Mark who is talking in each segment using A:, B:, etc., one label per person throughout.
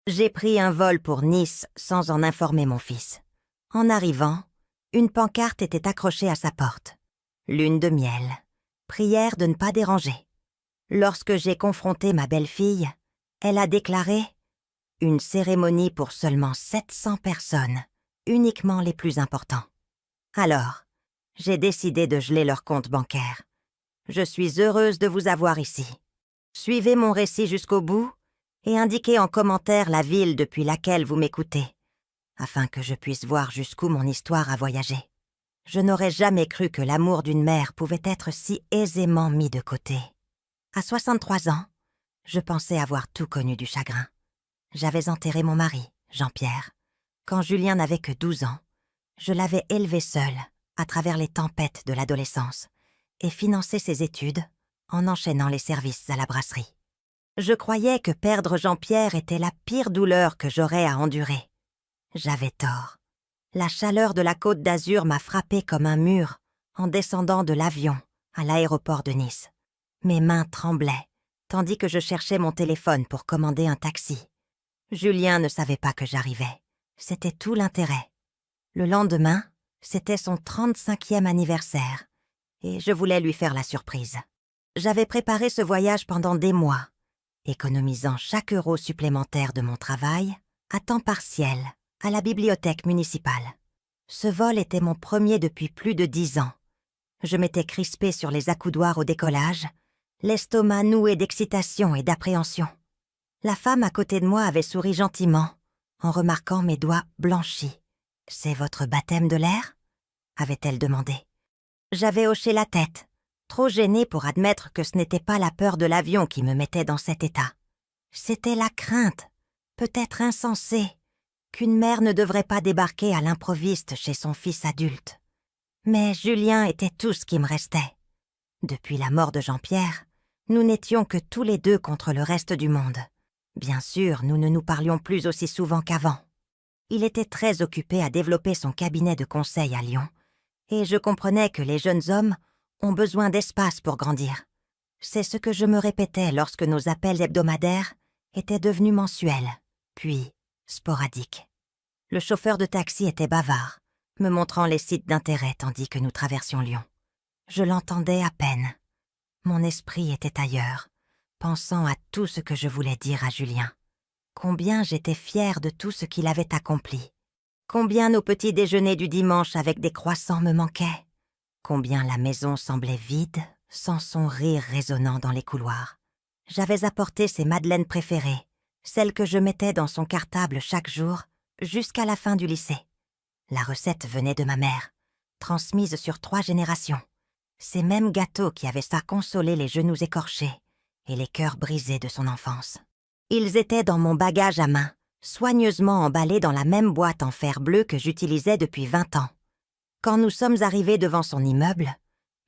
A: J'ai pris un vol pour Nice sans en informer mon fils. En arrivant, une pancarte était accrochée à sa porte. Lune de miel. Prière de ne pas déranger. Lorsque j'ai confronté ma belle-fille, elle a déclaré « Une cérémonie pour seulement 700 personnes, uniquement les plus importants. » Alors, j'ai décidé de geler leur compte bancaire. Je suis heureuse de vous avoir ici. Suivez mon récit jusqu'au bout et indiquez en commentaire la ville depuis laquelle vous m'écoutez, afin que je puisse voir jusqu'où mon histoire a voyagé. Je n'aurais jamais cru que l'amour d'une mère pouvait être si aisément mis de côté. À 63 ans, je pensais avoir tout connu du chagrin. J'avais enterré mon mari, Jean-Pierre. Quand Julien n'avait que 12 ans, je l'avais élevé seul, à travers les tempêtes de l'adolescence, et financé ses études en enchaînant les services à la brasserie. Je croyais que perdre Jean-Pierre était la pire douleur que j'aurais à endurer. J'avais tort. La chaleur de la Côte d'Azur m'a frappé comme un mur en descendant de l'avion à l'aéroport de Nice. Mes mains tremblaient, tandis que je cherchais mon téléphone pour commander un taxi. Julien ne savait pas que j'arrivais. C'était tout l'intérêt. Le lendemain, c'était son 35e anniversaire, et je voulais lui faire la surprise. J'avais préparé ce voyage pendant des mois, économisant chaque euro supplémentaire de mon travail à temps partiel à la bibliothèque municipale. Ce vol était mon premier depuis plus de 10 ans. Je m'étais crispée sur les accoudoirs au décollage, l'estomac noué d'excitation et d'appréhension. La femme à côté de moi avait souri gentiment, en remarquant mes doigts blanchis. « C'est votre baptême de l'air ?» avait-elle demandé. J'avais hoché la tête, trop gênée pour admettre que ce n'était pas la peur de l'avion qui me mettait dans cet état. C'était la crainte, peut-être insensée, qu'une mère ne devrait pas débarquer à l'improviste chez son fils adulte. Mais Julien était tout ce qui me restait. Depuis la mort de Jean-Pierre, nous n'étions que tous les deux contre le reste du monde. Bien sûr, nous ne nous parlions plus aussi souvent qu'avant. Il était très occupé à développer son cabinet de conseil à Lyon, et je comprenais que les jeunes hommes ont besoin d'espace pour grandir. C'est ce que je me répétais lorsque nos appels hebdomadaires étaient devenus mensuels, puis sporadiques. Le chauffeur de taxi était bavard, me montrant les sites d'intérêt tandis que nous traversions Lyon. Je l'entendais à peine. Mon esprit était ailleurs, pensant à tout ce que je voulais dire à Julien. Combien j'étais fière de tout ce qu'il avait accompli. Combien nos petits déjeuners du dimanche avec des croissants me manquaient. Combien la maison semblait vide, sans son rire résonnant dans les couloirs. J'avais apporté ses madeleines préférées, celles que je mettais dans son cartable chaque jour, jusqu'à la fin du lycée. La recette venait de ma mère, transmise sur 3 générations. Ces mêmes gâteaux qui avaient ça consolé les genoux écorchés et les cœurs brisés de son enfance. Ils étaient dans mon bagage à main, soigneusement emballés dans la même boîte en fer bleu que j'utilisais depuis 20 ans. Quand nous sommes arrivés devant son immeuble,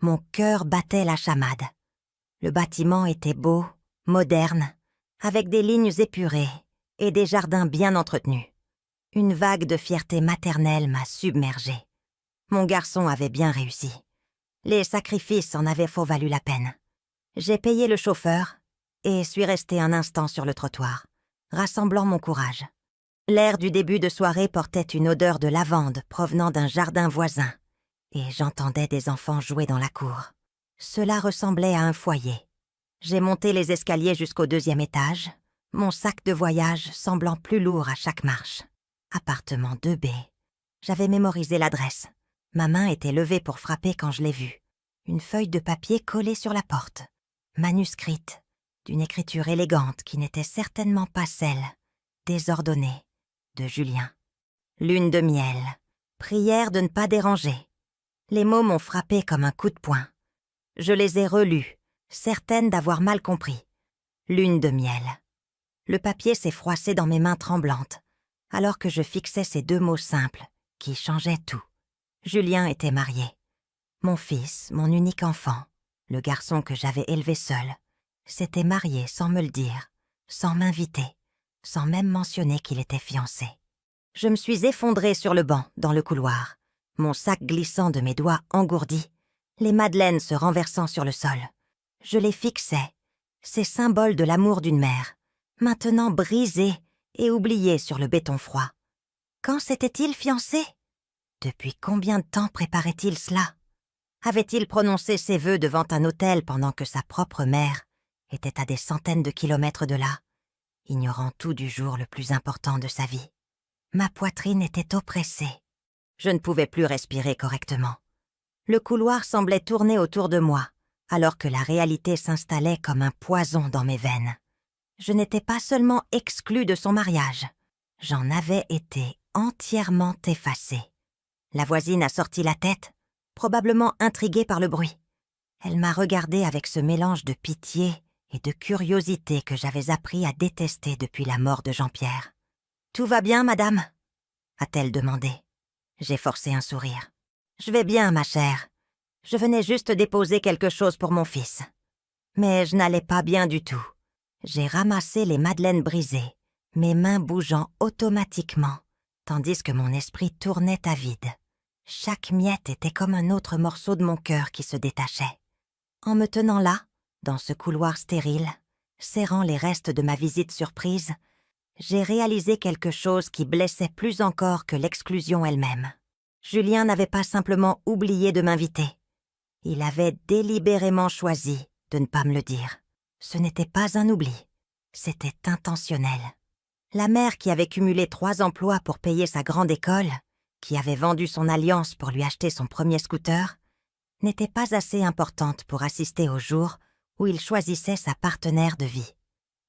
A: mon cœur battait la chamade. Le bâtiment était beau, moderne, avec des lignes épurées et des jardins bien entretenus. Une vague de fierté maternelle m'a submergée. Mon garçon avait bien réussi. Les sacrifices en avaient fort valu la peine. J'ai payé le chauffeur et suis restée un instant sur le trottoir, rassemblant mon courage. L'air du début de soirée portait une odeur de lavande provenant d'un jardin voisin, et j'entendais des enfants jouer dans la cour. Cela ressemblait à un foyer. J'ai monté les escaliers jusqu'au 2e étage, mon sac de voyage semblant plus lourd à chaque marche. Appartement 2B. J'avais mémorisé l'adresse. Ma main était levée pour frapper quand je l'ai vue. Une feuille de papier collée sur la porte, manuscrite, d'une écriture élégante qui n'était certainement pas celle, désordonnée, de Julien. Lune de miel. Prière de ne pas déranger. Les mots m'ont frappé comme un coup de poing. Je les ai relus, certaine d'avoir mal compris. Lune de miel. Le papier s'est froissé dans mes mains tremblantes, alors que je fixais ces 2 mots simples, qui changeaient tout. Julien était marié. Mon fils, mon unique enfant, le garçon que j'avais élevé seul, s'était marié sans me le dire, sans m'inviter, sans même mentionner qu'il était fiancé. Je me suis effondrée sur le banc, dans le couloir, mon sac glissant de mes doigts engourdis, les madeleines se renversant sur le sol. Je les fixais, ces symboles de l'amour d'une mère, maintenant brisés et oublié sur le béton froid. Quand s'était-il fiancé? Depuis combien de temps préparait-il cela? Avait-il prononcé ses vœux devant un autel pendant que sa propre mère était à des centaines de kilomètres de là, ignorant tout du jour le plus important de sa vie? Ma poitrine était oppressée. Je ne pouvais plus respirer correctement. Le couloir semblait tourner autour de moi, alors que la réalité s'installait comme un poison dans mes veines. Je n'étais pas seulement exclue de son mariage, j'en avais été entièrement effacée. La voisine a sorti la tête, probablement intriguée par le bruit. Elle m'a regardée avec ce mélange de pitié et de curiosité que j'avais appris à détester depuis la mort de Jean-Pierre. « Tout va bien, madame ?» a-t-elle demandé. J'ai forcé un sourire. « Je vais bien, ma chère. Je venais juste déposer quelque chose pour mon fils. » Mais je n'allais pas bien du tout. J'ai ramassé les madeleines brisées, mes mains bougeant automatiquement, tandis que mon esprit tournait à vide. Chaque miette était comme un autre morceau de mon cœur qui se détachait. En me tenant là, dans ce couloir stérile, serrant les restes de ma visite surprise, j'ai réalisé quelque chose qui blessait plus encore que l'exclusion elle-même. Julien n'avait pas simplement oublié de m'inviter. Il avait délibérément choisi de ne pas me le dire. Ce n'était pas un oubli, c'était intentionnel. La mère qui avait cumulé 3 emplois pour payer sa grande école, qui avait vendu son alliance pour lui acheter son premier scooter, n'était pas assez importante pour assister au jour où il choisissait sa partenaire de vie.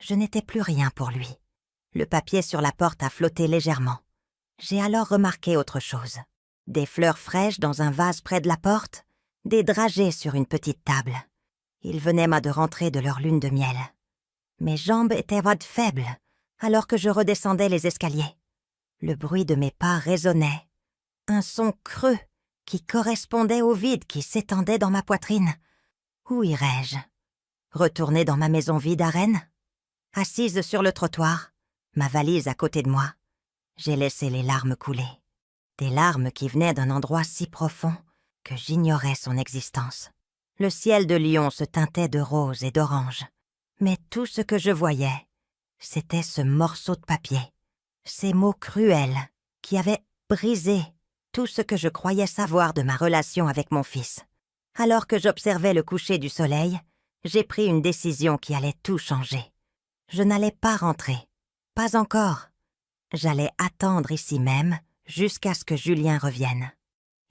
A: Je n'étais plus rien pour lui. Le papier sur la porte a flotté légèrement. J'ai alors remarqué autre chose. Des fleurs fraîches dans un vase près de la porte, des dragées sur une petite table. Ils venaient de rentrer de leur lune de miel. Mes jambes étaient faibles, alors que je redescendais les escaliers. Le bruit de mes pas résonnait. Un son creux qui correspondait au vide qui s'étendait dans ma poitrine. Où irais-je? Retourner dans ma maison vide à Rennes? Assise sur le trottoir, ma valise à côté de moi, j'ai laissé les larmes couler. Des larmes qui venaient d'un endroit si profond que j'ignorais son existence. Le ciel de Lyon se teintait de rose et d'orange, mais tout ce que je voyais, c'était ce morceau de papier, ces mots cruels qui avaient brisé tout ce que je croyais savoir de ma relation avec mon fils. Alors que j'observais le coucher du soleil, j'ai pris une décision qui allait tout changer. Je n'allais pas rentrer, pas encore. J'allais attendre ici même jusqu'à ce que Julien revienne.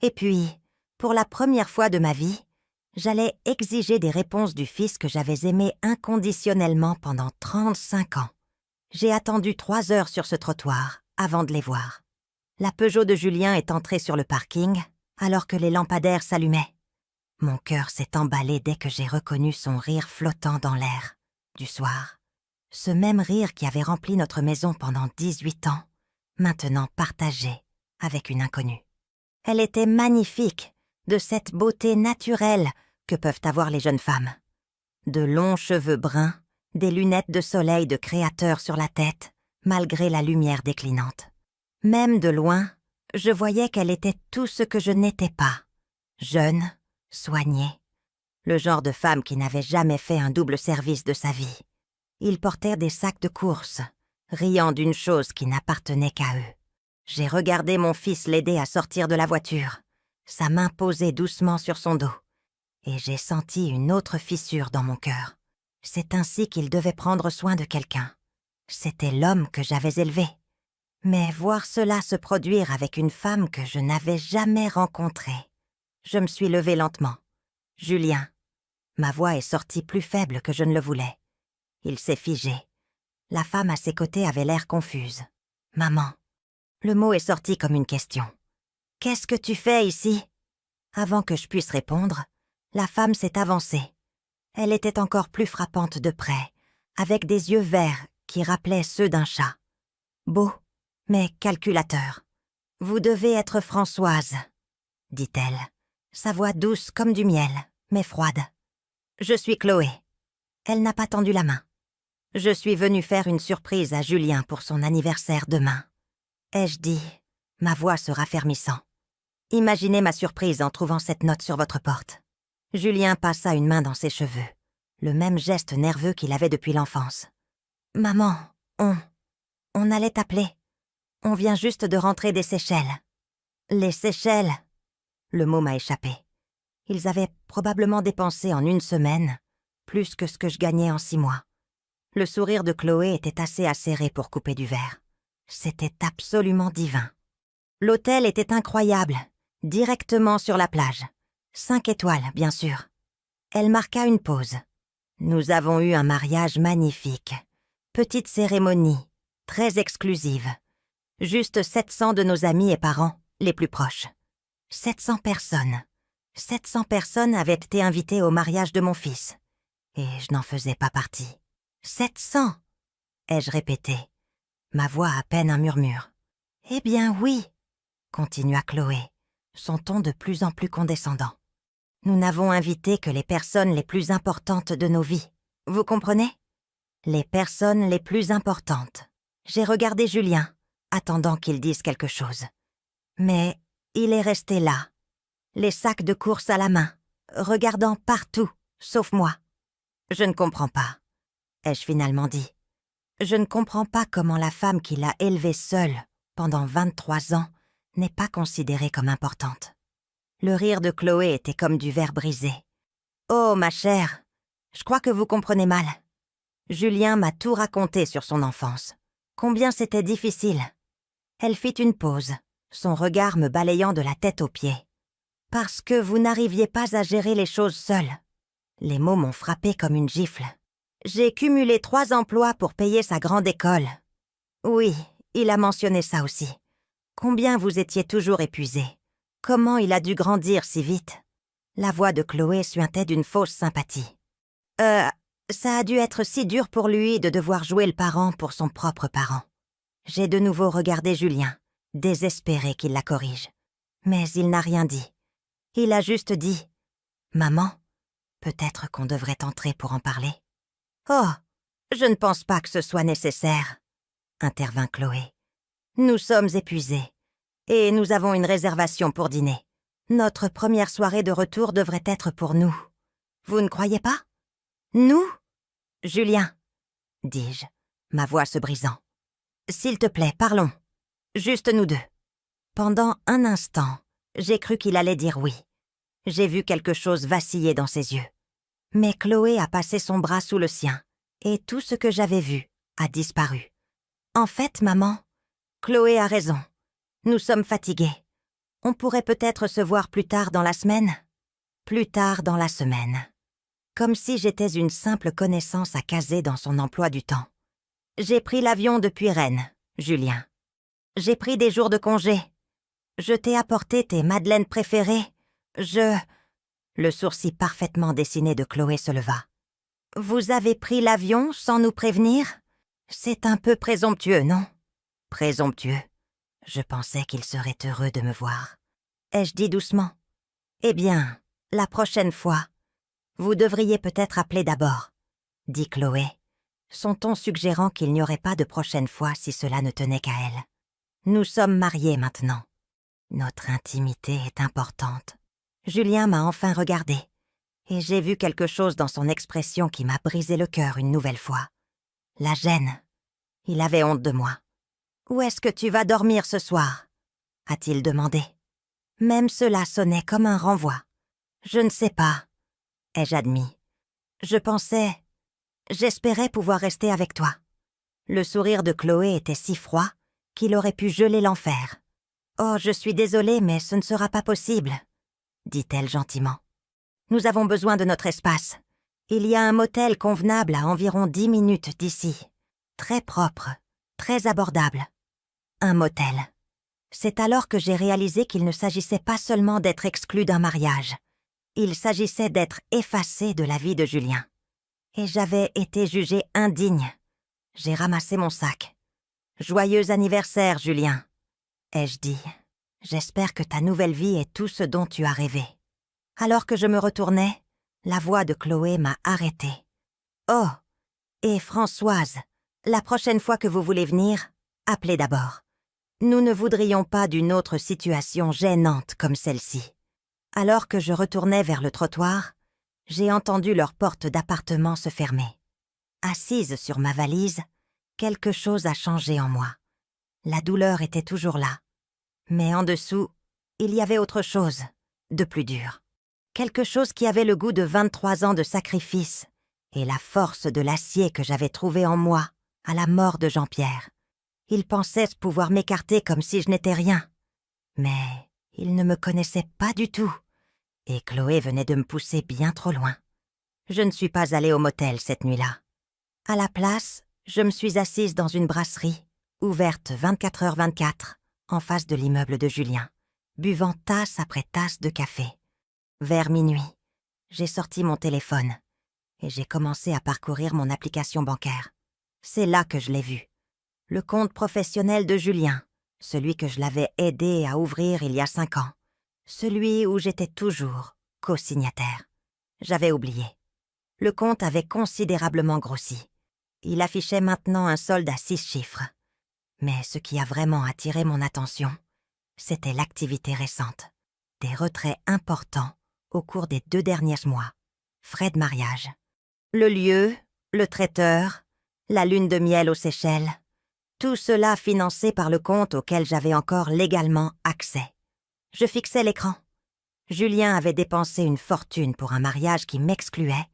A: Et puis, pour la première fois de ma vie, j'allais exiger des réponses du fils que j'avais aimé inconditionnellement pendant 35 ans. J'ai attendu 3 heures sur ce trottoir avant de les voir. La Peugeot de Julien est entrée sur le parking alors que les lampadaires s'allumaient. Mon cœur s'est emballé dès que j'ai reconnu son rire flottant dans l'air du soir. Ce même rire qui avait rempli notre maison pendant 18 ans, maintenant partagé avec une inconnue. Elle était magnifique, de cette beauté naturelle que peuvent avoir les jeunes femmes. De longs cheveux bruns, des lunettes de soleil de créateur sur la tête, malgré la lumière déclinante. Même de loin, je voyais qu'elle était tout ce que je n'étais pas. Jeune, soignée, le genre de femme qui n'avait jamais fait un double service de sa vie. Ils portaient des sacs de course, riant d'une chose qui n'appartenait qu'à eux. J'ai regardé mon fils l'aider à sortir de la voiture, sa main posée doucement sur son dos, et j'ai senti une autre fissure dans mon cœur. C'est ainsi qu'il devait prendre soin de quelqu'un. C'était l'homme que j'avais élevé. Mais voir cela se produire avec une femme que je n'avais jamais rencontrée. Je me suis levée lentement. Julien. Ma voix est sortie plus faible que je ne le voulais. Il s'est figé. La femme à ses côtés avait l'air confuse. Maman. Le mot est sorti comme une question. Qu'est-ce que tu fais ici? Avant que je puisse répondre, la femme s'est avancée. Elle était encore plus frappante de près, avec des yeux verts qui rappelaient ceux d'un chat. Beau, mais calculateur. Vous devez être Françoise, dit-elle, sa voix douce comme du miel, mais froide. Je suis Chloé. Elle n'a pas tendu la main. Je suis venue faire une surprise à Julien pour son anniversaire demain. Ai-je dit, ma voix se raffermissant. Imaginez ma surprise en trouvant cette note sur votre porte. Julien passa une main dans ses cheveux, le même geste nerveux qu'il avait depuis l'enfance. Maman, On allait t'appeler. On vient juste de rentrer des Seychelles. Les Seychelles. Le mot m'a échappé. Ils avaient probablement dépensé en 1 semaine plus que ce que je gagnais en 6 mois. Le sourire de Chloé était assez acéré pour couper du verre. C'était absolument divin. L'hôtel était incroyable, directement sur la plage. 5 étoiles, bien sûr. Elle marqua une pause. Nous avons eu un mariage magnifique. Petite cérémonie, très exclusive. Juste 700 de nos amis et parents, les plus proches. 700 personnes. 700 personnes avaient été invitées au mariage de mon fils. Et je n'en faisais pas partie. 700, ai-je répété, ma voix à peine un murmure. Eh bien oui, continua Chloé, son ton de plus en plus condescendant. Nous n'avons invité que les personnes les plus importantes de nos vies. Vous comprenez? Les personnes les plus importantes. J'ai regardé Julien, attendant qu'il dise quelque chose. Mais il est resté là, les sacs de course à la main, regardant partout, sauf moi. Je ne comprends pas, ai-je finalement dit. Je ne comprends pas comment la femme qui l'a élevée seule pendant 23 ans n'est pas considérée comme importante. Le rire de Chloé était comme du verre brisé. Oh, ma chère, je crois que vous comprenez mal. Julien m'a tout raconté sur son enfance. Combien c'était difficile. Elle fit une pause, son regard me balayant de la tête aux pieds. Parce que vous n'arriviez pas à gérer les choses seule. Les mots m'ont frappé comme une gifle. J'ai cumulé 3 emplois pour payer sa grande école. Oui, il a mentionné ça aussi. Combien vous étiez toujours épuisé. Comment il a dû grandir si vite. La voix de Chloé suintait d'une fausse sympathie. Ça a dû être si dur pour lui de devoir jouer le parent pour son propre parent. J'ai de nouveau regardé Julien, désespéré qu'il la corrige. Mais il n'a rien dit. Il a juste dit « Maman, peut-être qu'on devrait entrer pour en parler. » « Oh, je ne pense pas que ce soit nécessaire, » intervint Chloé. « Nous sommes épuisés, et nous avons une réservation pour dîner. Notre première soirée de retour devrait être pour nous. Vous ne croyez pas? Nous? Julien, dis-je, ma voix se brisant. S'il te plaît, parlons. Juste nous deux. Pendant un instant, j'ai cru qu'il allait dire oui. J'ai vu quelque chose vaciller dans ses yeux. Mais Chloé a passé son bras sous le sien, et tout ce que j'avais vu a disparu. En fait, maman, Chloé a raison. Nous sommes fatigués. On pourrait peut-être se voir plus tard dans la semaine? Plus tard dans la semaine. Comme si j'étais une simple connaissance à caser dans son emploi du temps. J'ai pris l'avion depuis Rennes, Julien. J'ai pris des jours de congé. Je t'ai apporté tes madeleines préférées. Le sourcil parfaitement dessiné de Chloé se leva. « Vous avez pris l'avion sans nous prévenir? C'est un peu présomptueux, non? » « Présomptueux. Je pensais qu'il serait heureux de me voir. » Ai-je dit doucement. « Eh bien, la prochaine fois, vous devriez peut-être appeler d'abord, » dit Chloé, son ton suggérant qu'il n'y aurait pas de prochaine fois si cela ne tenait qu'à elle. « Nous sommes mariés maintenant. Notre intimité est importante. » Julien m'a enfin regardé, et j'ai vu quelque chose dans son expression qui m'a brisé le cœur une nouvelle fois. La gêne. Il avait honte de moi. « Où est-ce que tu vas dormir ce soir ?» a-t-il demandé. Même cela sonnait comme un renvoi. « Je ne sais pas, » ai-je admis. J'espérais pouvoir rester avec toi. Le sourire de Chloé était si froid qu'il aurait pu geler l'enfer. « Oh, je suis désolée, mais ce ne sera pas possible. » dit-elle gentiment. « Nous avons besoin de notre espace. Il y a un motel convenable à environ 10 minutes d'ici. Très propre, très abordable. Un motel. » C'est alors que j'ai réalisé qu'il ne s'agissait pas seulement d'être exclu d'un mariage. Il s'agissait d'être effacé de la vie de Julien. Et j'avais été jugée indigne. J'ai ramassé mon sac. « Joyeux anniversaire, Julien, » ai-je dit. « J'espère que ta nouvelle vie est tout ce dont tu as rêvé. » Alors que je me retournais, la voix de Chloé m'a arrêtée. « Oh, et Françoise, la prochaine fois que vous voulez venir, appelez d'abord. Nous ne voudrions pas d'une autre situation gênante comme celle-ci. » Alors que je retournais vers le trottoir, j'ai entendu leur porte d'appartement se fermer. Assise sur ma valise, Quelque chose a changé en moi. La douleur était toujours là. Mais en dessous, il y avait autre chose, de plus dur. Quelque chose qui avait le goût de 23 ans de sacrifice et la force de l'acier que j'avais trouvé en moi à la mort de Jean-Pierre. Il pensait pouvoir m'écarter comme si je n'étais rien. Mais il ne me connaissait pas du tout. Et Chloé venait de me pousser bien trop loin. Je ne suis pas allée au motel cette nuit-là. À la place, je me suis assise dans une brasserie, ouverte 24h24, en face de l'immeuble de Julien, buvant tasse après tasse de café. Vers minuit, j'ai sorti mon téléphone et j'ai commencé à parcourir mon application bancaire. C'est là que je l'ai vu. Le compte professionnel de Julien, celui que je l'avais aidé à ouvrir il y a 5 ans. Celui où j'étais toujours co-signataire. J'avais oublié. Le compte avait considérablement grossi. Il affichait maintenant un solde à 6 chiffres. Mais ce qui a vraiment attiré mon attention, c'était l'activité récente. Des retraits importants au cours des 2 derniers mois. Frais de mariage. Le lieu, le traiteur, la lune de miel aux Seychelles. Tout cela financé par le compte auquel j'avais encore légalement accès. Je fixais l'écran. Julien avait dépensé une fortune pour un mariage qui m'excluait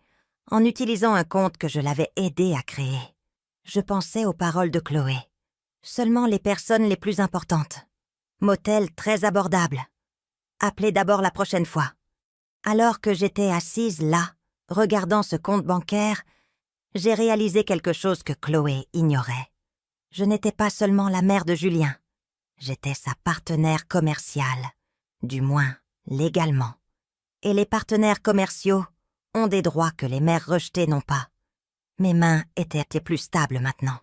A: en utilisant un compte que je l'avais aidé à créer. Je pensais aux paroles de Chloé. Seulement les personnes les plus importantes. Motel très abordable. Appelez d'abord la prochaine fois. Alors que j'étais assise là, regardant ce compte bancaire, j'ai réalisé quelque chose que Chloé ignorait. Je n'étais pas seulement la mère de Julien. J'étais sa partenaire commerciale. Du moins, légalement. Et les partenaires commerciaux ont des droits que les mères rejetées n'ont pas. Mes mains étaient plus stables maintenant.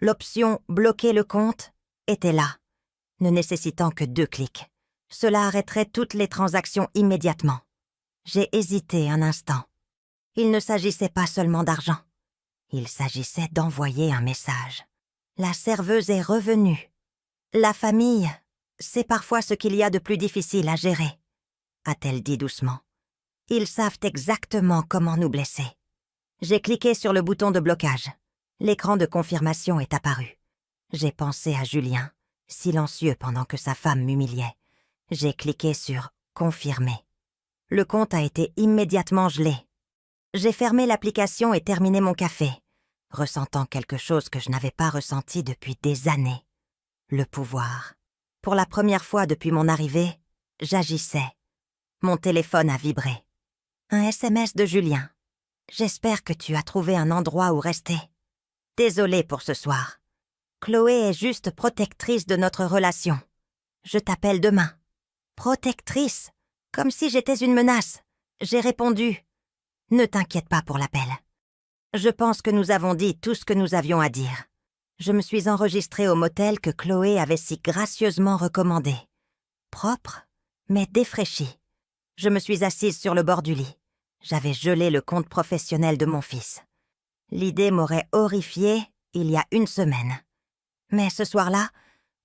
A: L'option « bloquer le compte » était là, ne nécessitant que 2 clics. Cela arrêterait toutes les transactions immédiatement. J'ai hésité un instant. Il ne s'agissait pas seulement d'argent. Il s'agissait d'envoyer un message. La serveuse est revenue. La famille, c'est parfois ce qu'il y a de plus difficile à gérer, a-t-elle dit doucement. Ils savent exactement comment nous blesser. J'ai cliqué sur le bouton de blocage. L'écran de confirmation est apparu. J'ai pensé à Julien, silencieux pendant que sa femme m'humiliait. J'ai cliqué sur « Confirmer ». Le compte a été immédiatement gelé. J'ai fermé l'application et terminé mon café, ressentant quelque chose que je n'avais pas ressenti depuis des années. Le pouvoir. Pour la première fois depuis mon arrivée, j'agissais. Mon téléphone a vibré. Un SMS de Julien. J'espère que tu as trouvé un endroit où rester. Désolée pour ce soir. Chloé est juste protectrice de notre relation. Je t'appelle demain. Protectrice? Comme si j'étais une menace. J'ai répondu. Ne t'inquiète pas pour l'appel. Je pense que nous avons dit tout ce que nous avions à dire. Je me suis enregistrée au motel que Chloé avait si gracieusement recommandé. Propre, mais défraîchi. Je me suis assise sur le bord du lit. J'avais gelé le compte professionnel de mon fils. L'idée m'aurait horrifiée il y a 1 semaine. Mais ce soir-là,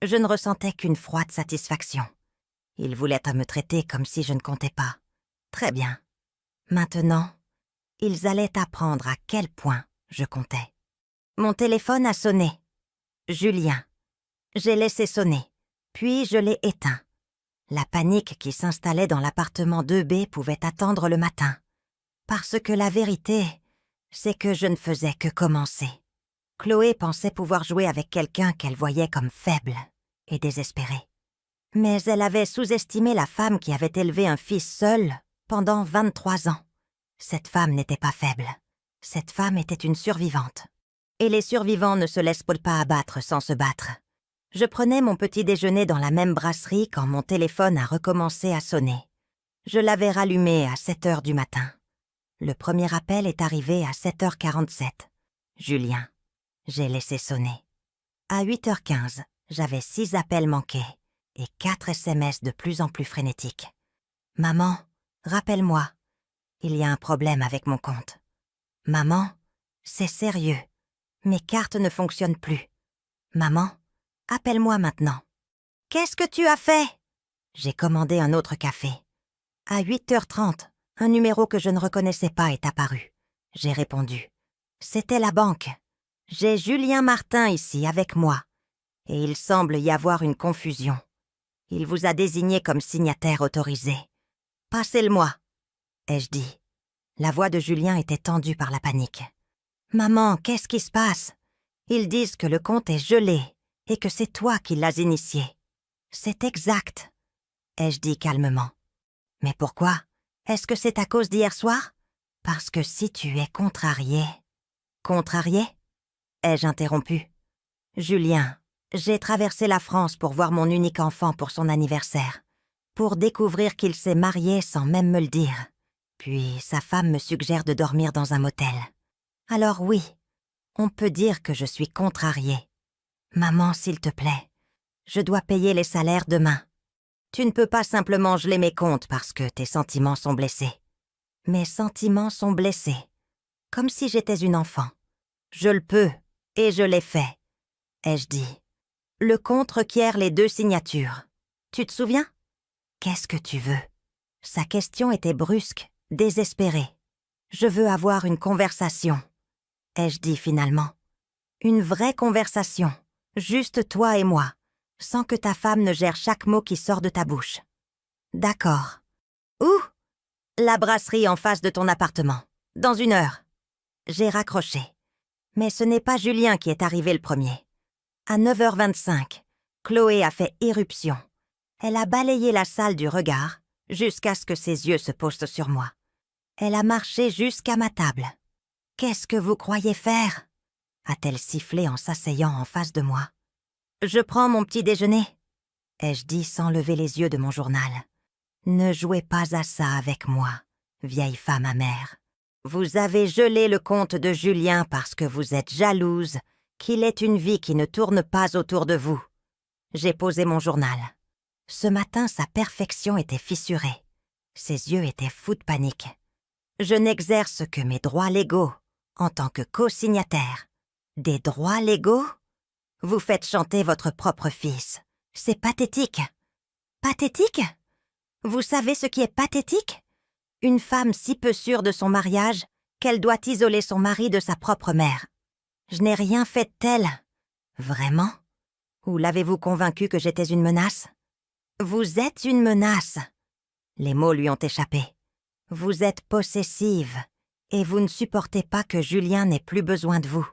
A: je ne ressentais qu'une froide satisfaction. Il voulait me traiter comme si je ne comptais pas. Très bien. Maintenant, ils allaient apprendre à quel point je comptais. Mon téléphone a sonné. Julien. J'ai laissé sonner, puis je l'ai éteint. La panique qui s'installait dans l'appartement 2B pouvait attendre le matin. Parce que la vérité, c'est que je ne faisais que commencer. Chloé pensait pouvoir jouer avec quelqu'un qu'elle voyait comme faible et désespéré. Mais elle avait sous-estimé la femme qui avait élevé un fils seul pendant 23 ans. Cette femme n'était pas faible. Cette femme était une survivante. Et les survivants ne se laissent pas abattre sans se battre. Je prenais mon petit déjeuner dans la même brasserie quand mon téléphone a recommencé à sonner. Je l'avais rallumé à 7h du matin. Le premier appel est arrivé à 7h47. Julien. J'ai laissé sonner. À 8h15, j'avais 6 appels manqués et 4 SMS de plus en plus frénétiques. « Maman, rappelle-moi. Il y a un problème avec mon compte. Maman, c'est sérieux. Mes cartes ne fonctionnent plus. Maman, appelle-moi maintenant. »« Qu'est-ce que tu as fait ?» J'ai commandé un autre café. À 8h30, un numéro que je ne reconnaissais pas est apparu. J'ai répondu. C'était la banque. J'ai Julien Martin ici avec moi, et il semble y avoir une confusion. Il vous a désigné comme signataire autorisé. Passez-le-moi, ai-je dit. La voix de Julien était tendue par la panique. Maman, qu'est-ce qui se passe? Ils disent que le compte est gelé et que c'est toi qui l'as initié. C'est exact, ai-je dit calmement. Mais pourquoi? Est-ce que c'est à cause d'hier soir? Parce que si tu es contrarié... Contrarié? Ai-je interrompu. Julien, j'ai traversé la France pour voir mon unique enfant pour son anniversaire, pour découvrir qu'il s'est marié sans même me le dire. Puis sa femme me suggère de dormir dans un motel. Alors oui, on peut dire que je suis contrariée. Maman, s'il te plaît, je dois payer les salaires demain. Tu ne peux pas simplement geler mes comptes parce que tes sentiments sont blessés. Mes sentiments sont blessés, comme si j'étais une enfant. Je le peux, et je l'ai fait, ai-je dit. Le compte requiert les 2 signatures. Tu te souviens? Qu'est-ce que tu veux? Sa question était brusque, désespérée. Je veux avoir une conversation, ai-je dit finalement. Une vraie conversation, juste toi et moi, sans que ta femme ne gère chaque mot qui sort de ta bouche. D'accord. Où? La brasserie en face de ton appartement. Dans 1 heure. J'ai raccroché. Mais ce n'est pas Julien qui est arrivé le premier. À 9h25, Chloé a fait éruption. Elle a balayé la salle du regard jusqu'à ce que ses yeux se posent sur moi. Elle a marché jusqu'à ma table. « Qu'est-ce que vous croyez faire ?» a-t-elle sifflé en s'asseyant en face de moi. « Je prends mon petit déjeuner », ai-je dit sans lever les yeux de mon journal. « Ne jouez pas à ça avec moi, vieille femme amère. Vous avez gelé le compte de Julien parce que vous êtes jalouse qu'il ait une vie qui ne tourne pas autour de vous. » J'ai posé mon journal. Ce matin, sa perfection était fissurée. Ses yeux étaient fous de panique. Je n'exerce que mes droits légaux en tant que co-signataire. Des droits légaux? Vous faites chanter votre propre fils. C'est pathétique. Pathétique? Vous savez ce qui est pathétique? Une femme si peu sûre de son mariage qu'elle doit isoler son mari de sa propre mère. Je n'ai rien fait de tel. Vraiment? Ou l'avez-vous convaincu que j'étais une menace? Vous êtes une menace. Les mots lui ont échappé. Vous êtes possessive, et vous ne supportez pas que Julien n'ait plus besoin de vous.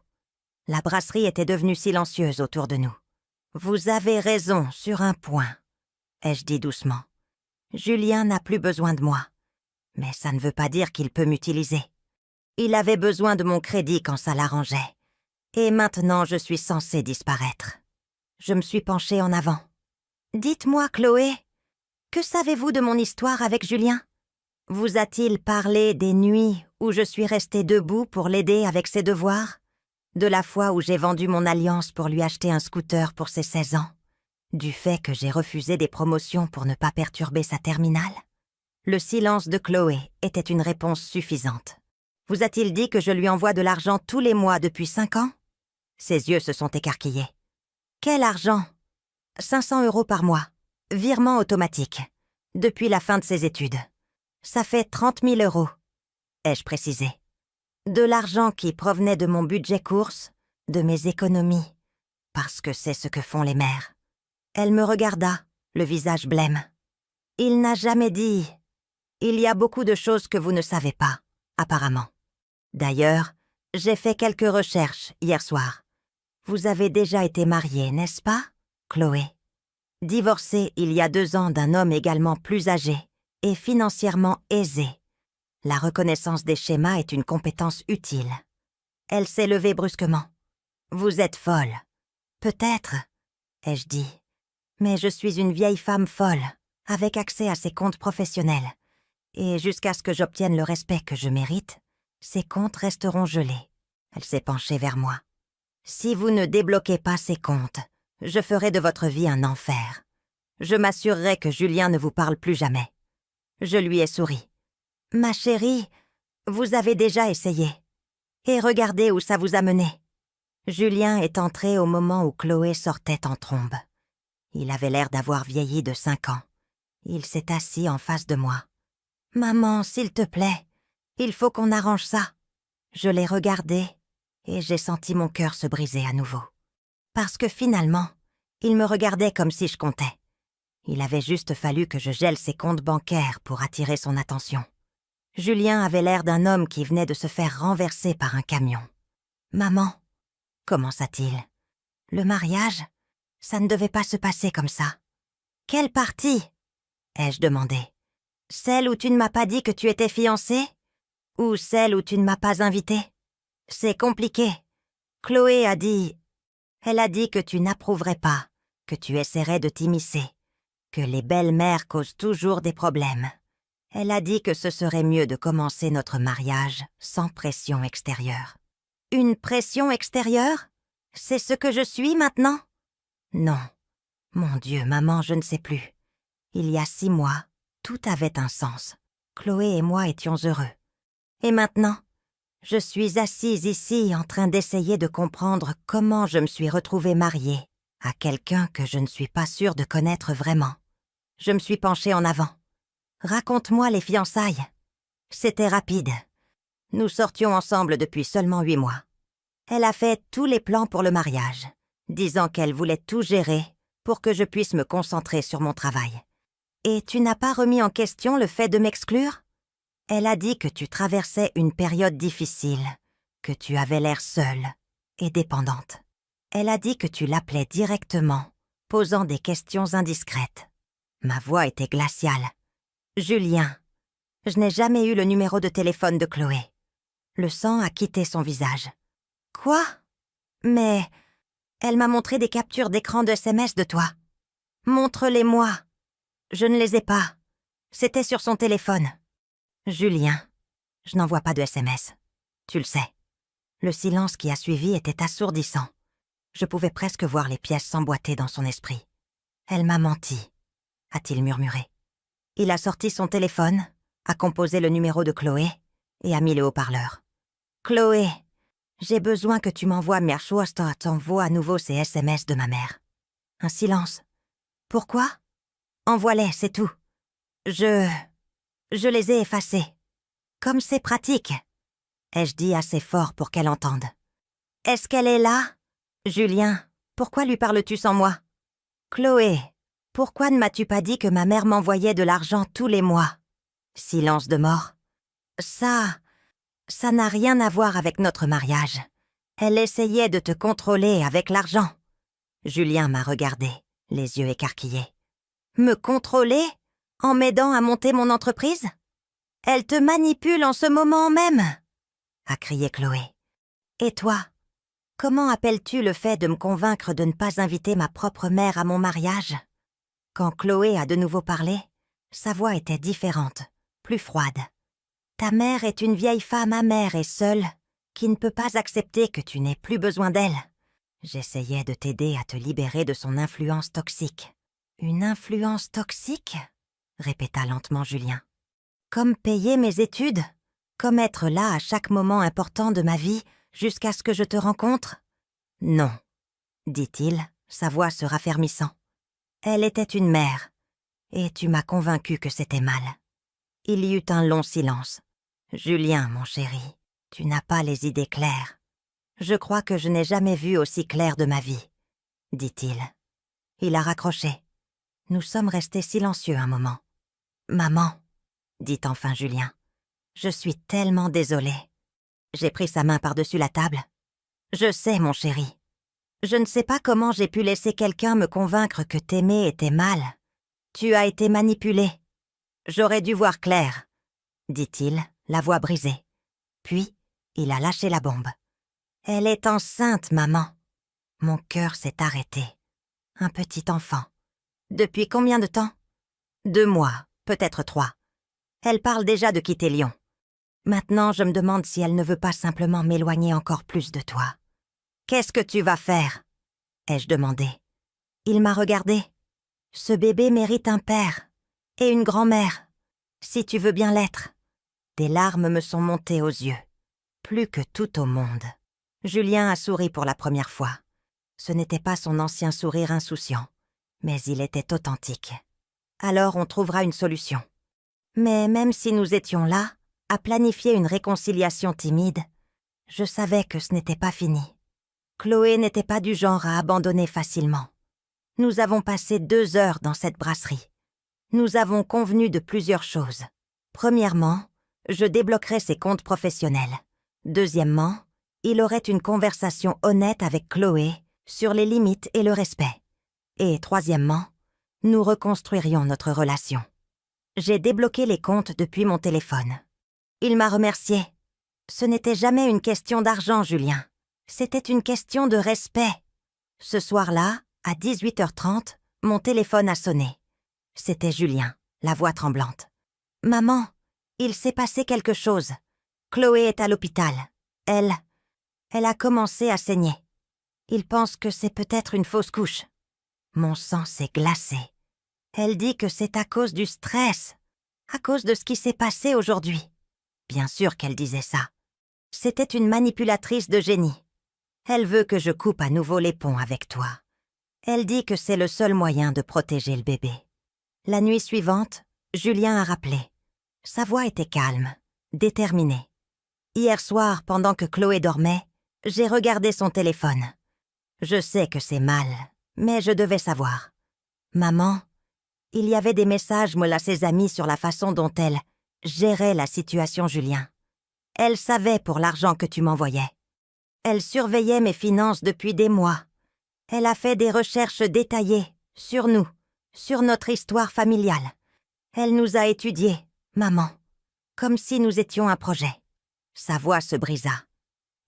A: La brasserie était devenue silencieuse autour de nous. Vous avez raison sur un point, ai-je dit doucement. Julien n'a plus besoin de moi, mais ça ne veut pas dire qu'il peut m'utiliser. Il avait besoin de mon crédit quand ça l'arrangeait, et maintenant je suis censée disparaître. Je me suis penchée en avant. Dites-moi, Chloé, que savez-vous de mon histoire avec Julien? Vous a-t-il parlé des nuits où je suis restée debout pour l'aider avec ses devoirs? De la fois où j'ai vendu mon alliance pour lui acheter un scooter pour ses 16 ans? Du fait que j'ai refusé des promotions pour ne pas perturber sa terminale? Le silence de Chloé était une réponse suffisante. Vous a-t-il dit que je lui envoie de l'argent tous les mois depuis 5 ans? Ses yeux se sont écarquillés. Quel argent? 500 € par mois. Virement automatique. Depuis la fin de ses études. Ça fait 30 000 €, ai-je précisé. De l'argent qui provenait de mon budget course, de mes économies, parce que c'est ce que font les mères. Elle me regarda, le visage blême. Il n'a jamais dit... Il y a beaucoup de choses que vous ne savez pas, apparemment. D'ailleurs, j'ai fait quelques recherches hier soir. Vous avez déjà été mariée, n'est-ce pas, Chloé? Divorcée il y a 2 ans d'un homme également plus âgé et financièrement aisé. La reconnaissance des schémas est une compétence utile. Elle s'est levée brusquement. Vous êtes folle. Peut-être, ai-je dit. Mais je suis une vieille femme folle, avec accès à ses comptes professionnels. Et jusqu'à ce que j'obtienne le respect que je mérite, ces comptes resteront gelés. Elle s'est penchée vers moi. Si vous ne débloquez pas ces comptes, je ferai de votre vie un enfer. Je m'assurerai que Julien ne vous parle plus jamais. Je lui ai souri. Ma chérie, vous avez déjà essayé. Et regardez où ça vous a mené. Julien est entré au moment où Chloé sortait en trombe. Il avait l'air d'avoir vieilli de 5 ans. Il s'est assis en face de moi. « Maman, s'il te plaît, il faut qu'on arrange ça. » Je l'ai regardé, et j'ai senti mon cœur se briser à nouveau. Parce que finalement, il me regardait comme si je comptais. Il avait juste fallu que je gèle ses comptes bancaires pour attirer son attention. Julien avait l'air d'un homme qui venait de se faire renverser par un camion. « Maman, commença-t-il, le mariage, ça ne devait pas se passer comme ça. »« Quelle partie ?» ai-je demandé. « Celle où tu ne m'as pas dit que tu étais fiancée ? Ou celle où tu ne m'as pas invitée ? C'est compliqué. Chloé a dit... Elle a dit que tu n'approuverais pas, que tu essaierais de t'immiscer, que les belles-mères causent toujours des problèmes. Elle a dit que ce serait mieux de commencer notre mariage sans pression extérieure. » « Une pression extérieure ? C'est ce que je suis maintenant ? » ?»« Non. Mon Dieu, maman, je ne sais plus. Il y a 6 mois, tout avait un sens. Chloé et moi étions heureux. Et maintenant, je suis assise ici en train d'essayer de comprendre comment je me suis retrouvée mariée à quelqu'un que je ne suis pas sûre de connaître vraiment. Je me suis penchée en avant. « Raconte-moi les fiançailles. » C'était rapide. Nous sortions ensemble depuis seulement 8 mois. Elle a fait tous les plans pour le mariage, disant qu'elle voulait tout gérer pour que je puisse me concentrer sur mon travail. Et tu n'as pas remis en question le fait de m'exclure ? Elle a dit que tu traversais une période difficile, que tu avais l'air seule et dépendante. Elle a dit que tu l'appelais directement, posant des questions indiscrètes. Ma voix était glaciale. « Julien, je n'ai jamais eu le numéro de téléphone de Chloé. » Le sang a quitté son visage. « Quoi ? Mais elle m'a montré des captures d'écran de SMS de toi. Montre-les-moi. » « Je ne les ai pas. C'était sur son téléphone. »« Julien, je n'envoie pas de SMS. Tu le sais. » Le silence qui a suivi était assourdissant. Je pouvais presque voir les pièces s'emboîter dans son esprit. « Elle m'a menti, » a-t-il murmuré. Il a sorti son téléphone, a composé le numéro de Chloé et a mis le haut-parleur. « Chloé, j'ai besoin que tu m'envoies t'envoie à nouveau ces SMS de ma mère. » Un silence. « Pourquoi ? Envoie-les, c'est tout. Je les ai effacés. Comme c'est pratique. » ai-je dit assez fort pour qu'elle entende. « Est-ce qu'elle est là ? Julien, pourquoi lui parles-tu sans moi ? Chloé, pourquoi ne m'as-tu pas dit que ma mère m'envoyait de l'argent tous les mois ? » Silence de mort. « Ça n'a rien à voir avec notre mariage. Elle essayait de te contrôler avec l'argent. » Julien m'a regardé, les yeux écarquillés. « Me contrôler ? En m'aidant à monter mon entreprise ? Elle te manipule en ce moment même !» a crié Chloé. « Et toi, comment appelles-tu le fait de me convaincre de ne pas inviter ma propre mère à mon mariage ?» Quand Chloé a de nouveau parlé, sa voix était différente, plus froide. « Ta mère est une vieille femme amère et seule, qui ne peut pas accepter que tu n'aies plus besoin d'elle. J'essayais de t'aider à te libérer de son influence toxique. »« Une influence toxique ?» répéta lentement Julien. « Comme payer mes études ? Comme être là à chaque moment important de ma vie jusqu'à ce que je te rencontre ? » ?»« Non, » dit-il, sa voix se raffermissant. « Elle était une mère, et tu m'as convaincu que c'était mal. » Il y eut un long silence. « Julien, mon chéri, tu n'as pas les idées claires. Je crois que je n'ai jamais vu aussi clair de ma vie, » dit-il. Il a raccroché. Nous sommes restés silencieux un moment. « Maman, » dit enfin Julien, « je suis tellement désolée. » J'ai pris sa main par-dessus la table. « Je sais, mon chéri. Je ne sais pas comment j'ai pu laisser quelqu'un me convaincre que t'aimer était mal. Tu as été manipulée. J'aurais dû voir clair, » dit-il, la voix brisée. Puis, il a lâché la bombe. « Elle est enceinte, maman. » Mon cœur s'est arrêté. Un petit enfant. Depuis combien de temps ? 2 mois, peut-être 3. Elle parle déjà de quitter Lyon. Maintenant, je me demande si elle ne veut pas simplement m'éloigner encore plus de toi. « Qu'est-ce que tu vas faire ?» ai-je demandé. Il m'a regardé. « Ce bébé mérite un père et une grand-mère, si tu veux bien l'être. » Des larmes me sont montées aux yeux, plus que tout au monde. Julien a souri pour la première fois. Ce n'était pas son ancien sourire insouciant, mais il était authentique. Alors on trouvera une solution. Mais même si nous étions là, à planifier une réconciliation timide, Je savais que ce n'était pas fini. Chloé n'était pas du genre à abandonner facilement. Nous avons passé 2 heures dans cette brasserie. Nous avons convenu de plusieurs choses. Premièrement, je débloquerais ses comptes professionnels. Deuxièmement, il aurait une conversation honnête avec Chloé sur les limites et le respect. Et troisièmement, nous reconstruirions notre relation. J'ai débloqué les comptes depuis mon téléphone. Il m'a remercié. Ce n'était jamais une question d'argent, Julien. C'était une question de respect. Ce soir-là, à 18h30, mon téléphone a sonné. C'était Julien, la voix tremblante. « Maman, il s'est passé quelque chose. Chloé est à l'hôpital. Elle a commencé à saigner. Il pense que c'est peut-être une fausse couche. » Mon sang s'est glacé. Elle dit que c'est à cause du stress, à cause de ce qui s'est passé aujourd'hui. Bien sûr qu'elle disait ça. C'était une manipulatrice de génie. Elle veut que je coupe à nouveau les ponts avec toi. Elle dit que c'est le seul moyen de protéger le bébé. La nuit suivante, Julien a rappelé. Sa voix était calme, déterminée. Hier soir, pendant que Chloé dormait, j'ai regardé son téléphone. Je sais que c'est mal, mais je devais savoir. Maman, il y avait des messages à ses amis sur la façon dont elle gérait la situation, Julien. Elle savait pour l'argent que tu m'envoyais. Elle surveillait mes finances depuis des mois. Elle a fait des recherches détaillées sur nous, sur notre histoire familiale. Elle nous a étudiés, maman, comme si nous étions un projet. Sa voix se brisa.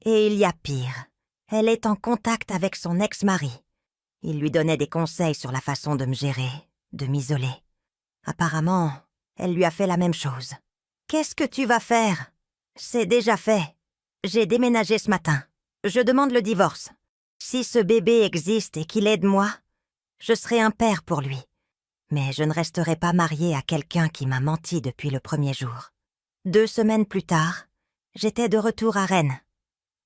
A: Et il y a pire. Elle est en contact avec son ex-mari. Il lui donnait des conseils sur la façon de me gérer, de m'isoler. Apparemment, elle lui a fait la même chose. « Qu'est-ce que tu vas faire ? C'est déjà fait. J'ai déménagé ce matin. Je demande le divorce. Si ce bébé existe et qu'il aide moi, je serai un père pour lui. Mais je ne resterai pas mariée à quelqu'un qui m'a menti depuis le premier jour. » 2 semaines plus tard, j'étais de retour à Rennes.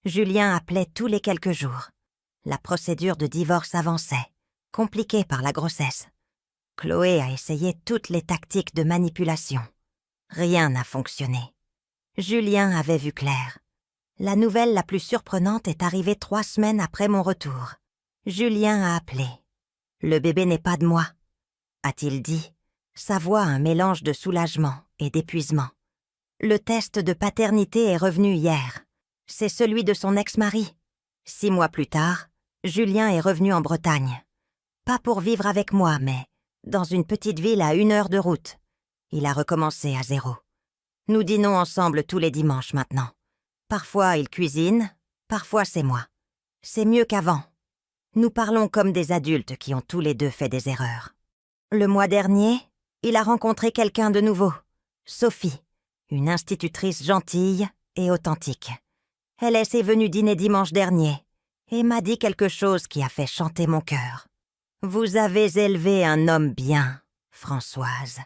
A: Julien appelait tous les quelques jours. La procédure de divorce avançait, compliquée par la grossesse. Chloé a essayé toutes les tactiques de manipulation. Rien n'a fonctionné. Julien avait vu clair. La nouvelle la plus surprenante est arrivée 3 semaines après mon retour. Julien a appelé. « Le bébé n'est pas de moi », a-t-il dit, sa voix un mélange de soulagement et d'épuisement. Le test de paternité est revenu hier. C'est celui de son ex-mari. 6 mois plus tard, Julien est revenu en Bretagne. Pas pour vivre avec moi, mais dans une petite ville à 1 heure de route. Il a recommencé à 0. Nous dînons ensemble tous les dimanches maintenant. Parfois il cuisine, parfois c'est moi. C'est mieux qu'avant. Nous parlons comme des adultes qui ont tous les 2 fait des erreurs. Le mois dernier, il a rencontré quelqu'un de nouveau, Sophie, une institutrice gentille et authentique. Elle est venue dîner dimanche dernier et m'a dit quelque chose qui a fait chanter mon cœur. « Vous avez élevé un homme bien, Françoise.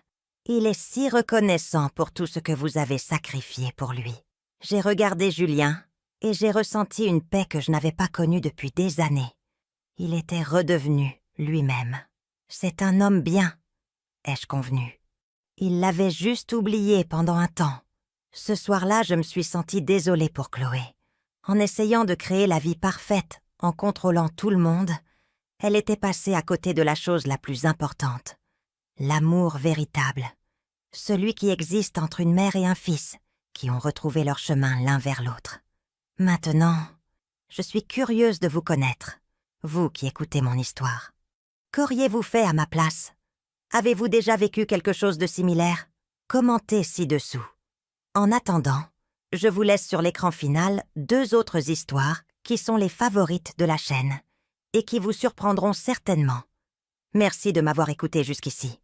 A: Il est si reconnaissant pour tout ce que vous avez sacrifié pour lui. » J'ai regardé Julien et j'ai ressenti une paix que je n'avais pas connue depuis des années. Il était redevenu lui-même. C'est un homme bien, ai-je convenu. Il l'avait juste oublié pendant un temps. Ce soir-là, je me suis sentie désolée pour Chloé. En essayant de créer la vie parfaite, en contrôlant tout le monde, elle était passée à côté de la chose la plus importante. L'amour véritable. Celui qui existe entre une mère et un fils, qui ont retrouvé leur chemin l'un vers l'autre. Maintenant, je suis curieuse de vous connaître, vous qui écoutez mon histoire. Qu'auriez-vous fait à ma place ? Avez-vous déjà vécu quelque chose de similaire ? Commentez ci-dessous. En attendant, je vous laisse sur l'écran final 2 autres histoires qui sont les favorites de la chaîne et qui vous surprendront certainement. Merci de m'avoir écouté jusqu'ici.